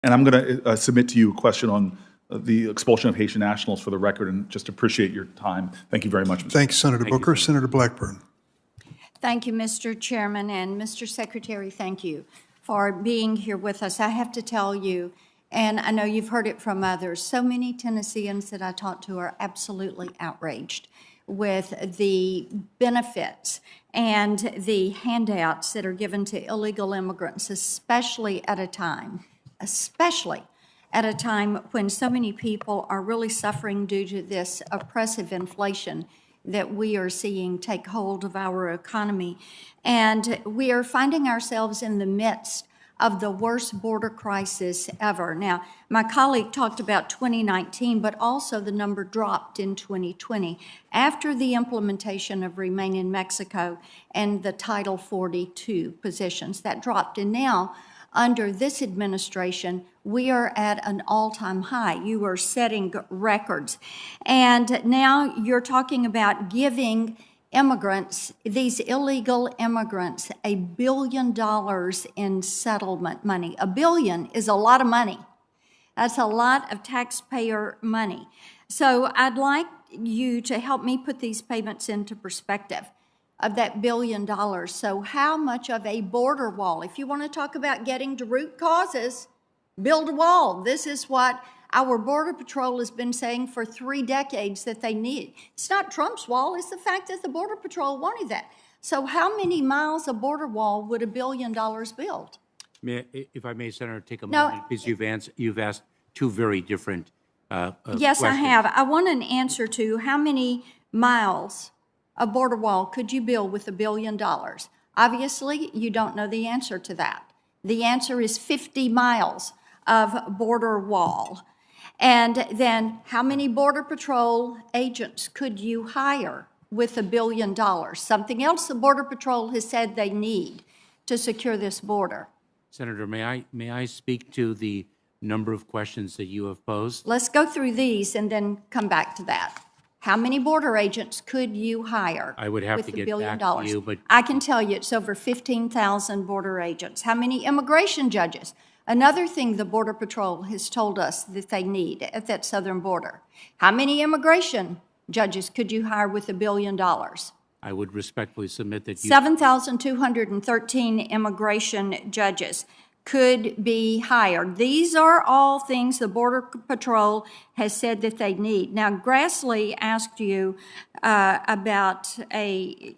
And I'm going to submit to you a question on the expulsion of Haitian nationals for the record, and just appreciate your time. Thank you very much, Mr. Thanks, Senator Booker. Senator Blackburn. Thank you, Mr. Chairman, and Mr. Secretary, thank you for being here with us. I have to tell you, and I know you've heard it from others, so many Tennesseans that I talk to are absolutely outraged with the benefits and the handouts that are given to illegal immigrants, especially at a time when so many people are really suffering due to this oppressive inflation that we are seeing take hold of our economy. And we are finding ourselves in the midst of the worst border crisis ever. Now, my colleague talked about 2019, but also the number dropped in 2020 after the implementation of Remain in Mexico and the Title 42 positions. That dropped, and now, under this administration, we are at an all-time high. You are setting records. And now you're talking about giving immigrants, these illegal immigrants, $1 billion in settlement money. $1 billion is a lot of money. That's a lot of taxpayer money. So I'd like you to help me put these payments into perspective of that $1 billion. So how much of a border wall, if you want to talk about getting to root causes, build a wall. This is what our Border Patrol has been saying for 3 decades that they need. It's not Trump's wall, it's the fact that the Border Patrol wanted that. So how many miles of border wall would $1 billion build? If I may, Senator, take a moment, because you've asked 2 very different yes, questions. I have. I want an answer to how many miles of border wall could you build with $1 billion? Obviously, you don't know the answer to that. The answer is 50 miles of border wall. And then how many Border Patrol agents could you hire with $1 billion? Something else the Border Patrol has said they need to secure this border. Senator, may I speak to the number of questions that you have posed? Let's go through these and then come back to that. How many border agents could you hire? I would have to get back to you, but I can tell you it's over 15,000 border agents. How many immigration judges? Another thing the Border Patrol has told us that they need at that southern border. How many immigration judges could you hire with $1 billion? I would respectfully submit that 7,213 immigration judges could be hired. These are all things the Border Patrol has said that they need. Now, Grassley asked you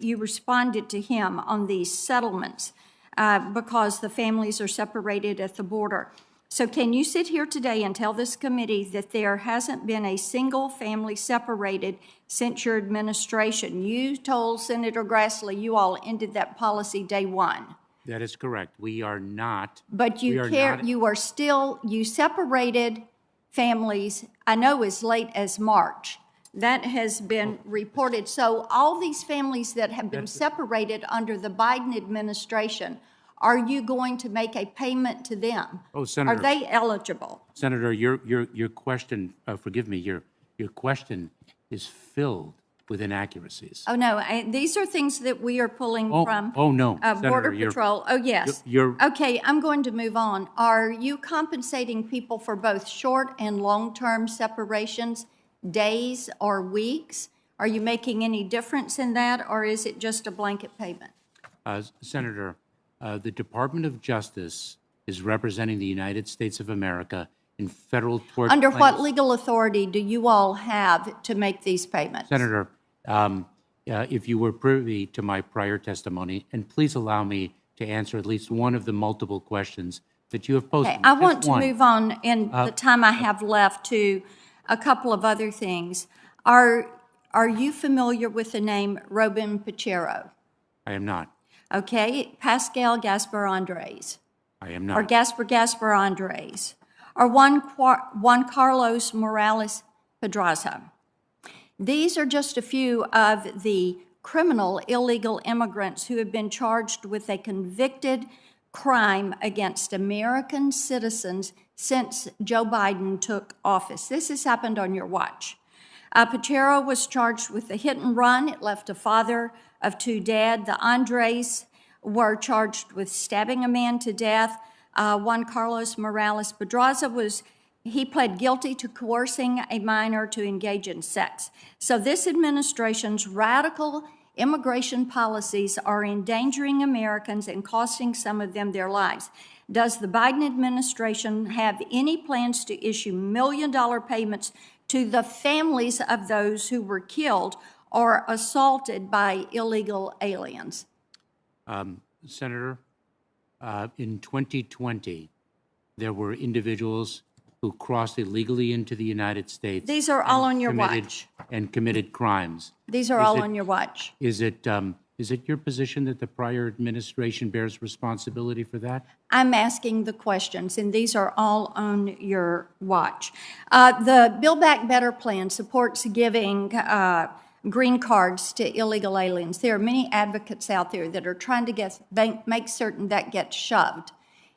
you responded to him on these settlements because the families are separated at the border. So can you sit here today and tell this committee that there hasn't been a single family separated since your administration? You told Senator Grassley you all ended that policy day one. That is correct. We are not. But you separated families, I know as late as March. That has been reported. So all these families that have been separated under the Biden administration, are you going to make a payment to them? Oh, Senator. Are they eligible? Senator, your question, forgive me, your question is filled with inaccuracies. Oh, no. These are things that we are pulling from no, Border Senator, Patrol. Oh, yes. Okay, I'm going to move on. Are you compensating people for both short and long-term separations, days or weeks? Are you making any difference in that, or is it just a blanket payment? Senator, the Department of Justice is representing the United States of America in federal tort Under claims. what legal authority do you all have to make these payments? Senator, if you were privy to my prior testimony, and please allow me to answer at least one of the multiple questions that you have posed. Okay, I want to move on in the time I have left to a couple of other things. Are you familiar with the name Robin Pachero? I am not. Okay, Pascal Gaspar Andres. I am not. Or Gaspar Andres. Or Juan Carlos Morales Pedraza. These are just a few of the criminal illegal immigrants who have been charged with a convicted crime against American citizens since Joe Biden took office. This has happened on your watch. Pachero was charged with a hit and run. It left a father of 2 dead. The Andres were charged with stabbing a man to death. Juan Carlos Morales Pedraza he pled guilty to coercing a minor to engage in sex. So this administration's radical immigration policies are endangering Americans and costing some of them their lives. Does the Biden administration have any plans to issue million-dollar payments to the families of those who were killed or assaulted by illegal aliens? Senator, in 2020, there were individuals who crossed illegally into the United States. These are all on your watch. And committed crimes. These are all on your watch. Is it your position that the prior administration bears responsibility for that? I'm asking the questions, and these are all on your watch. The Build Back Better plan supports giving green cards to illegal aliens. There are many advocates out there that are trying to make certain that gets shoved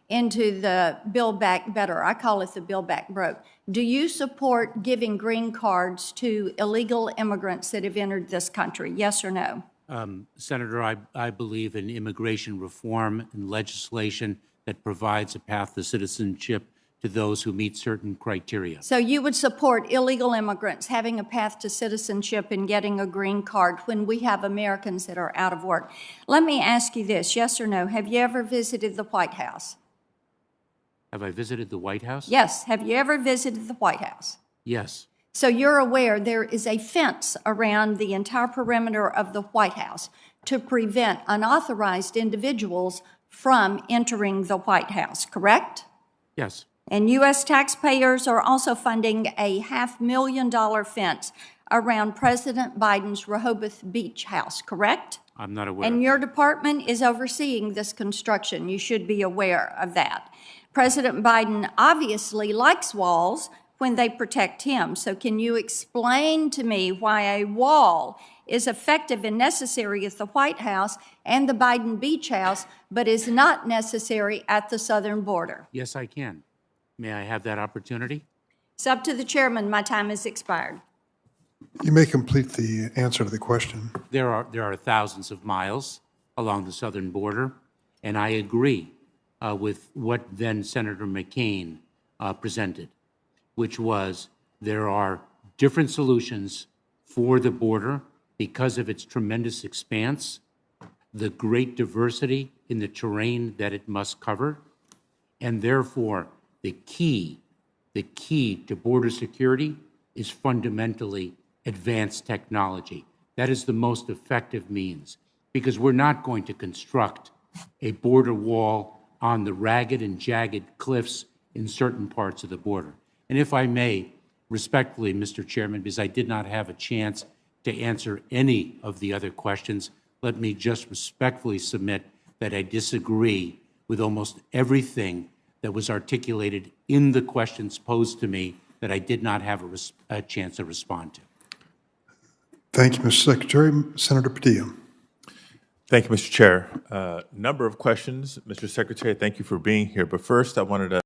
into the Build Back Better. I call it the Build Back Broke. Do you support giving green cards to illegal immigrants that have entered this country? Yes or no? Senator, I believe in immigration reform and legislation that provides a path to citizenship to those who meet certain criteria. So you would support illegal immigrants having a path to citizenship and getting a green card when we have Americans that are out of work. Let me ask you this, yes or no, have you ever visited the White House? Have I visited the White House? Yes. Have you ever visited the White House? Yes. So you're aware there is a fence around the entire perimeter of the White House to prevent unauthorized individuals from entering the White House, correct? Yes. And U.S. taxpayers are also funding a $500,000 fence around President Biden's Rehoboth Beach house, correct? I'm not aware. And your department is overseeing this construction. You should be aware of that. President Biden obviously likes walls when they protect him. So can you explain to me why a wall is effective and necessary at the White House and the Biden Beach House, but is not necessary at the southern border? Yes, I can. May I have that opportunity? It's up to the chairman. My time has expired. You may complete the answer to the question. There are thousands of miles along the southern border, and I agree with what then Senator McCain presented, which was there are different solutions for the border because of its tremendous expanse, the great diversity in the terrain that it must cover, and therefore the key to border security is fundamentally advanced technology. That is the most effective means, because we're not going to construct a border wall on the ragged and jagged cliffs in certain parts of the border. And if I may, respectfully, Mr. Chairman, because I did not have a chance to answer any of the other questions, let me just respectfully submit that I disagree with almost everything that was articulated in the questions posed to me that I did not have a chance to respond to. Thank you, Mr. Secretary. Senator Padilla. Thank you, Mr. Chair. Number of questions. Mr. Secretary, thank you for being here. But first, I wanted to